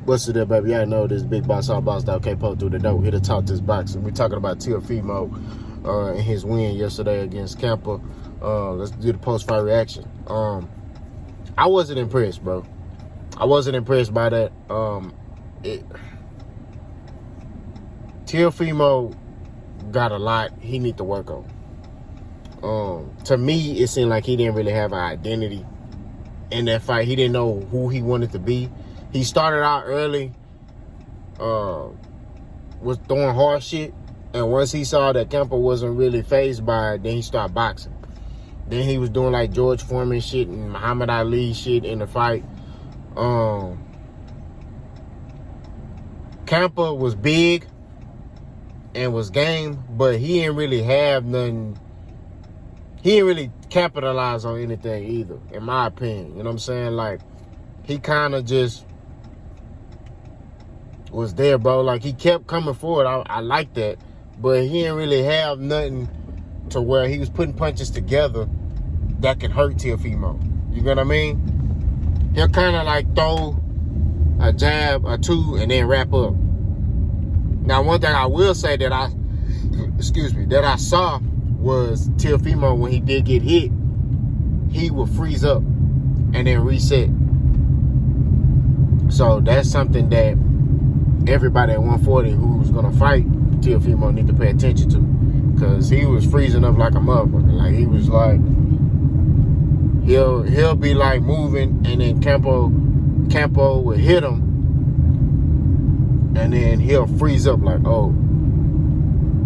What's it up, baby? I know this big boss, all boss, can't pull through the door. Here to talk this boxing. We're talking about Teofimo and his win yesterday against Compa. Let's do the post-fight reaction. I wasn't impressed, bro. I wasn't impressed by that. Teofimo got a lot he need to work on. To me, it seemed like he didn't really have an identity in that fight. He didn't know who he wanted to be. He started out early, was throwing hard shit, and once he saw that Compa wasn't really fazed by it, then he started boxing. Then he was doing like George Foreman shit and Muhammad Ali shit in the fight. Compa was big and was game, but he didn't really have nothing. He didn't really capitalize on anything either, in my opinion. You know what I'm saying? Like, he kind of just was there, bro. Like, he kept coming forward. I like that. But he didn't really have nothing to where he was putting punches together that could hurt Teofimo. You know what I mean? He'll kind of like throw a jab or two and then wrap up. Now, one thing I will say that I saw was Teofimo, when he did get hit, he would freeze up and then reset. So that's something that everybody at 140 who's gonna fight Teofimo need to pay attention to, because he was freezing up like a motherfucker. Like, he was like, he'll be like moving, and then Compa will hit him, and then he'll freeze up like, oh,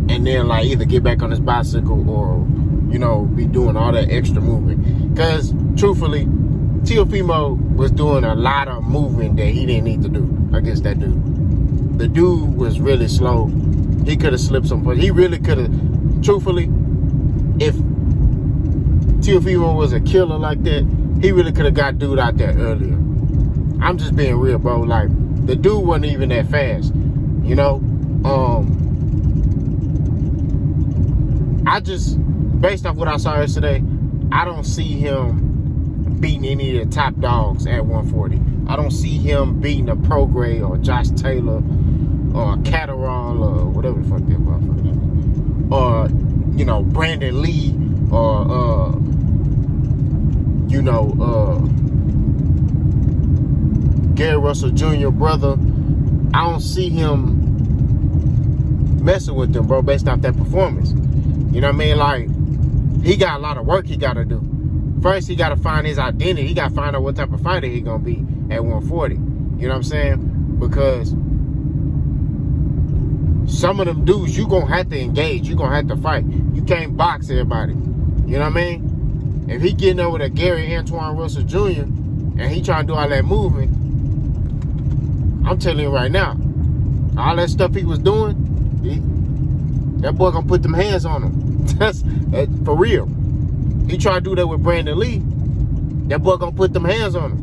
and then like either get back on his bicycle or, you know, be doing all that extra movement. Because truthfully, Teofimo was doing a lot of moving that he didn't need to do against that dude. The dude was really slow. He could have slipped some punches. He really could have, truthfully, if Teofimo was a killer like that, he really could have got dude out there earlier. I'm just being real, bro. Like, the dude wasn't even that fast, you know? I just, based off what I saw yesterday, I don't see him beating any of the top dogs at 140. I don't see him beating a Prograis or Josh Taylor or Catterall or whatever the fuck that motherfucker is. Or, you know, Brandon Lee or, Gary Russell Jr. brother. I don't see him messing with them, bro, based off that performance. You know what I mean? Like, he got a lot of work he got to do. First, he got to find his identity. He got to find out what type of fighter he going to be at 140. You know what I'm saying? Because some of them dudes, you going to have to engage. You going to have to fight. You can't box everybody. You know what I mean? If he getting over to Gary Antoine Russell Jr. and he trying to do all that movement, I'm telling you right now, all that stuff he was doing, that boy going to put them hands on him. That's for real. He tried to do that with Brandon Lee. That boy gonna put them hands on him.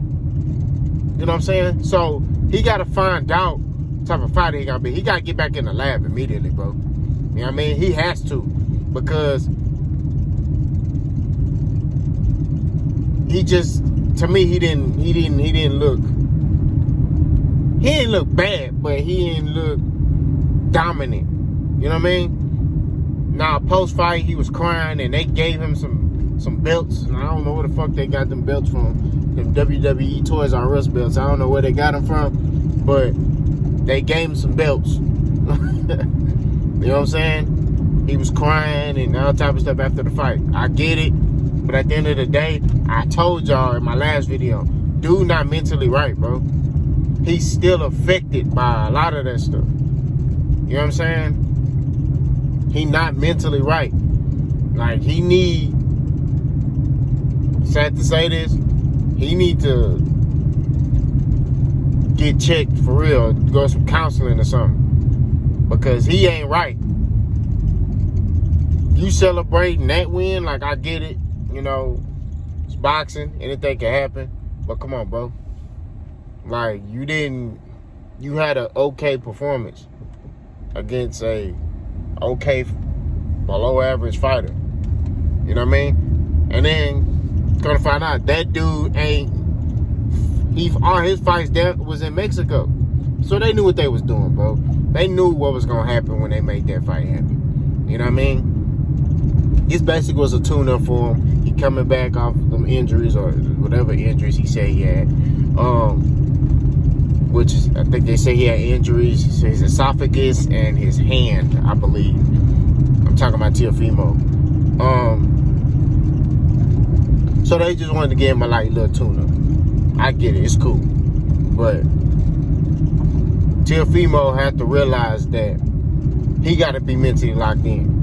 You know what I'm saying? So he gotta find out the type of fighter he gotta be. He gotta get back in the lab immediately, bro. You know what I mean? He has to, because he just, to me, he didn't look bad, but he didn't look dominant. You know what I mean? Now, post-fight, he was crying, and they gave him some belts. And I don't know where the fuck they got them belts from. Them WWE Toys R Us belts. I don't know where they got them from, but they gave him some belts. You know what I'm saying? He was crying and all type of stuff after the fight. I get it, but at the end of the day, I told y'all in my last video, dude not mentally right, bro. He's still affected by a lot of that stuff. You know what I'm saying? He not mentally right. Like, he need, sad to say this, he need to get checked for real, go to some counseling or something, because he ain't right. You celebrating that win, like, I get it, you know, it's boxing, anything can happen, but come on, bro. Like, you had an okay performance against a okay, below average fighter. You know what I mean? And then gonna find out that dude ain't, all his fights was in Mexico. So they knew what they was doing, bro. They knew what was going to happen when they made that fight happen. You know what I mean? This basically was a tune-up for him. He coming back off them injuries or whatever injuries he said he had. Which I think they say he had injuries. His esophagus and his hand, I believe. I'm talking about Teofimo. So they just wanted to give him a light little tune-up. I get it. It's cool. But Teofimo had to realize that he got to be mentally locked in.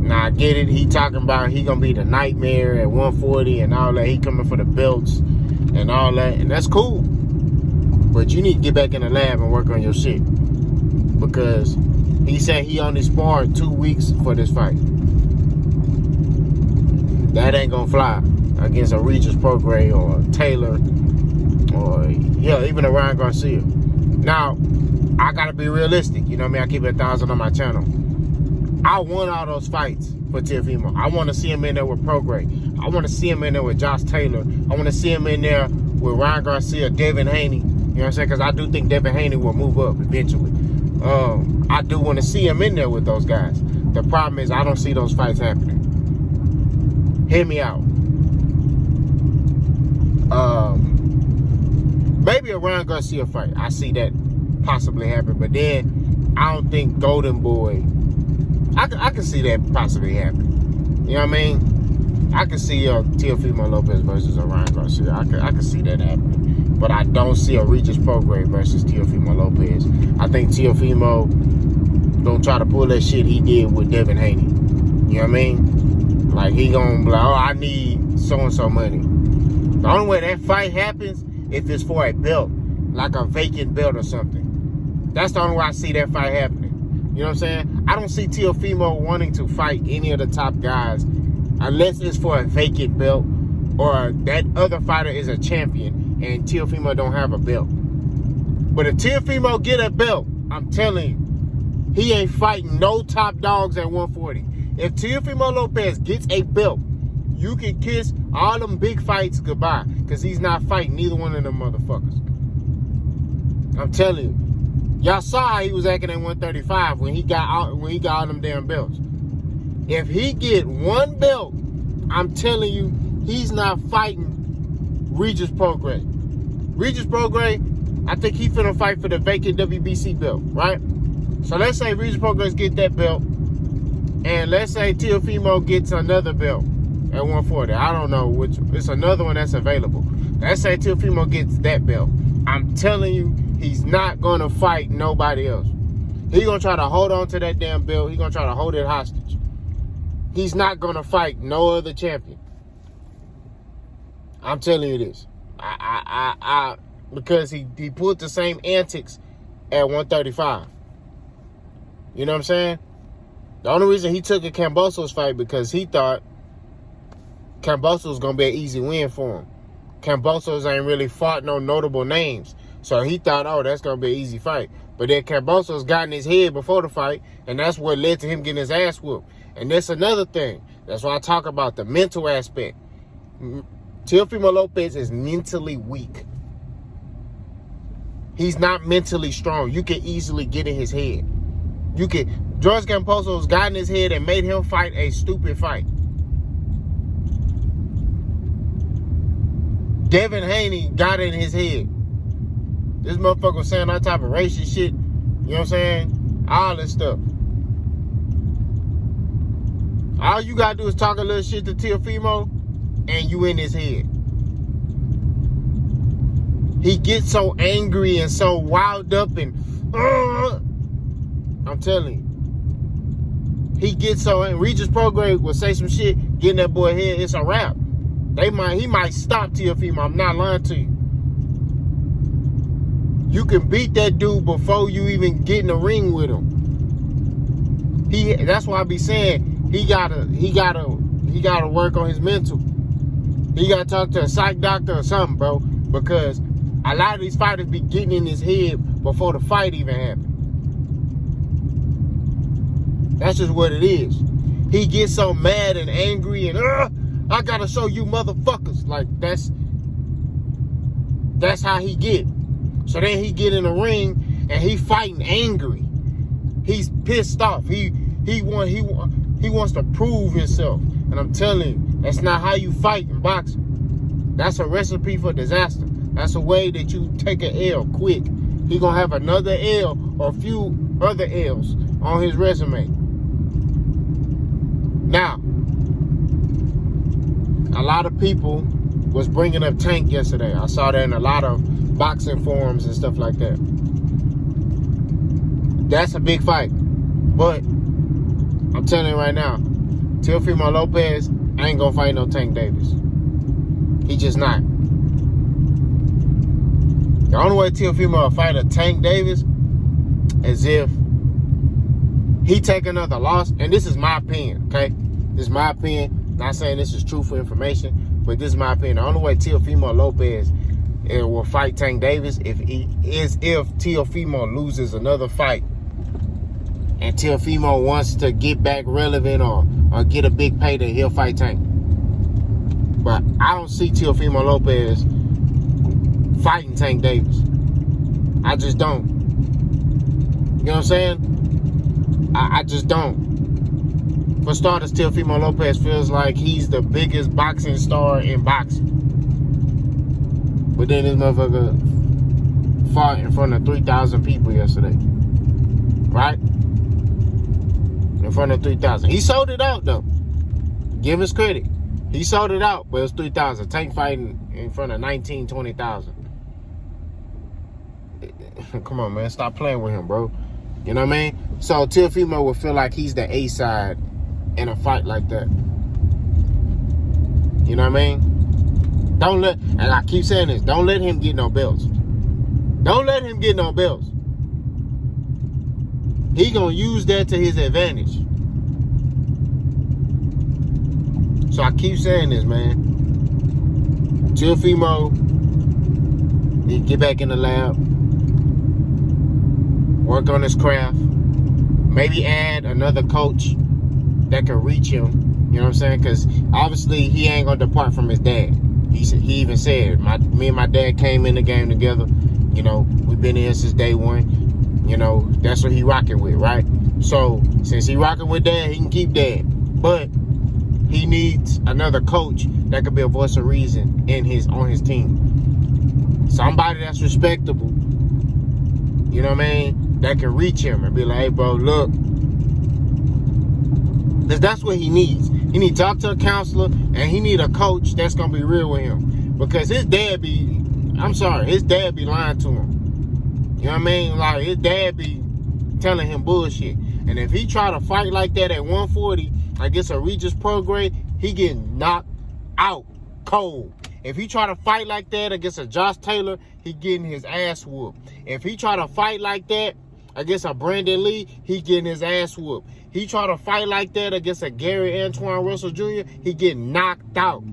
Now, I get it. He talking about he going to be the nightmare at 140 and all that. He coming for the belts and all that. And that's cool. But you need to get back in the lab and work on your shit. Because he said he only sparred 2 weeks for this fight. That ain't going to fly against a Regis Prograis or a Taylor or, hell, even a Ryan Garcia. Now, I got to be realistic. You know what I mean? I keep it 1,000 on my channel. I won all those fights for Teofimo. I want to see him in there with Prograis. I want to see him in there with Josh Taylor. I want to see him in there with Ryan Garcia, Devin Haney. You know what I'm saying? Because I do think Devin Haney will move up eventually. I do want to see him in there with those guys. The problem is I don't see those fights happening. Hear me out. Maybe a Ryan Garcia fight. I see that possibly happen. But then I don't think Golden Boy... I can see that possibly happen. You know what I mean? I can see Teofimo López versus a Ryan Garcia. I can see that happening. But I don't see a Regis Prograis versus Teofimo López. I think Teofimo gonna try to pull that shit he did with Devin Haney. You know what I mean? Like, he gonna be like, oh, I need so-and-so money. The only way that fight happens if it's for a belt, like a vacant belt or something. That's the only way I see that fight happening. You know what I'm saying? I don't see Teofimo wanting to fight any of the top guys unless it's for a vacant belt or that other fighter is a champion and Teofimo don't have a belt. But if Teofimo get a belt, I'm telling you, he ain't fighting no top dogs at 140. If Teofimo López gets a belt, you can kiss all them big fights goodbye because he's not fighting neither one of them motherfuckers. I'm telling you. Y'all saw how he was acting at 135 when he got all them damn belts. If he get one belt, I'm telling you, he's not fighting Regis Prograis. Regis Prograis, I think he finna fight for the vacant WBC belt, right? So let's say Regis Prograis get that belt, and let's say Teofimo gets another belt at 140. I don't know which. It's another one that's available. Let's say Teofimo gets that belt. I'm telling you, he's not going to fight nobody else. He's going to try to hold on to that damn belt. He's going to try to hold it hostage. He's not going to fight no other champion. I'm telling you this. Because he pulled the same antics at 135. You know what I'm saying? The only reason he took a Kambosos fight because he thought Kambosos was going to be an easy win for him. Kambosos ain't really fought no notable names. So he thought, oh, that's going to be an easy fight. But then Kambosos got in his head before the fight, and that's what led to him getting his ass whooped. And that's another thing. That's why I talk about the mental aspect. Teofimo López is mentally weak. He's not mentally strong. You can easily get in his head. George Kambosos got in his head and made him fight a stupid fight. Devin Haney got in his head. This motherfucker was saying all type of racist shit. You know what I'm saying? All this stuff. All you gotta do is talk a little shit to Teofimo and you in his head. He gets so angry and so wild up and I'm telling you. He gets so angry. Regis Prograis will say some shit, get in that boy head, it's a wrap. He might stop Teofimo. I'm not lying to you. You can beat that dude before you even get in the ring with him. That's why I be saying he gotta work on his mental. He gotta talk to a psych doctor or something, bro. Because a lot of these fighters be getting in his head before the fight even happened. That's just what it is. He gets so mad and angry and I gotta show you motherfuckers. Like that's how he get. So then he get in the ring and he fighting angry. He's pissed off. He wants to prove himself. And I'm telling you, that's not how you fight in boxing. That's a recipe for disaster. That's a way that you take an L quick. He gonna have another L or a few other L's on his resume. Now, a lot of people was bringing up Tank yesterday. I saw that in a lot of boxing forums and stuff like that. That's a big fight. But I'm telling you right now, Teofimo López ain't gonna fight no Tank Davis. He just not. The only way Teofimo will fight a Tank Davis is if he take another loss. And this is my opinion, okay? This is my opinion. Not saying this is truthful information, but this is my opinion. The only way Teofimo López will fight Tank Davis if Teofimo loses another fight and Teofimo wants to get back relevant or get a big payday, he'll fight Tank. But I don't see Teofimo López fighting Tank Davis. I just don't. You know what I'm saying? I just don't. For starters, Teofimo López feels like he's the biggest boxing star in boxing. But then this motherfucker fought in front of 3,000 people yesterday. Right? In front of 3,000. He sold it out, though. Give us credit. He sold it out, but it was 3,000. Tank fighting in front of 19, 20,000. Come on, man. Stop playing with him, bro. You know what I mean? So Teofimo will feel like he's the A side in a fight like that. You know what I mean? Don't let, and I keep saying this, don't let him get no belts. Don't let him get no belts. He gonna use that to his advantage. So I keep saying this, man. Teofimo need to get back in the lab, work on his craft, maybe add another coach that can reach him. You know what I'm saying? Because obviously he ain't gonna depart from his dad. He even said, me and my dad came in the game together. You know, we've been here since day one. You know, that's what he rocking with, right? So since he rocking with dad, he can keep dad. But he needs another coach that could be a voice of reason on his team. Somebody that's respectable. You know what I mean? That can reach him and be like, hey, bro, look. Because that's what he needs. He need to talk to a counselor, and he need a coach that's going to be real with him. Because his dad be lying to him. You know what I mean? Like, his dad be telling him bullshit. And if he try to fight like that at 140 against a Regis Pro grade, he getting knocked out cold. If he try to fight like that against a Josh Taylor, he getting his ass whooped. If he try to fight like that against a Brandon Lee, he getting his ass whooped. He try to fight like that against a Gary Antoine Russell Jr., he getting knocked out.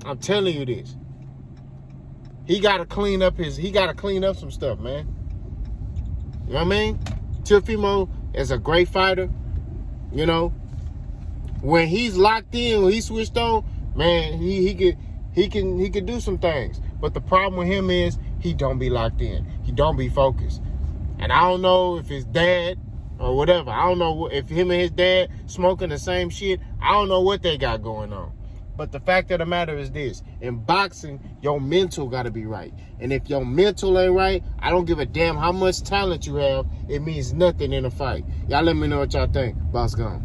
I'm telling you this. He gotta clean up some stuff, man. You know what I mean? Teofimo is a great fighter. You know, when he's locked in, when he's switched on, man, he can do some things. But the problem with him is he don't be locked in. He don't be focused. And I don't know if his dad or whatever. I don't know if him and his dad smoking the same shit. I don't know what they got going on. But the fact of the matter is this. In boxing, your mental got to be right. And if your mental ain't right, I don't give a damn how much talent you have. It means nothing in a fight. Y'all let me know what y'all think. Boss gone.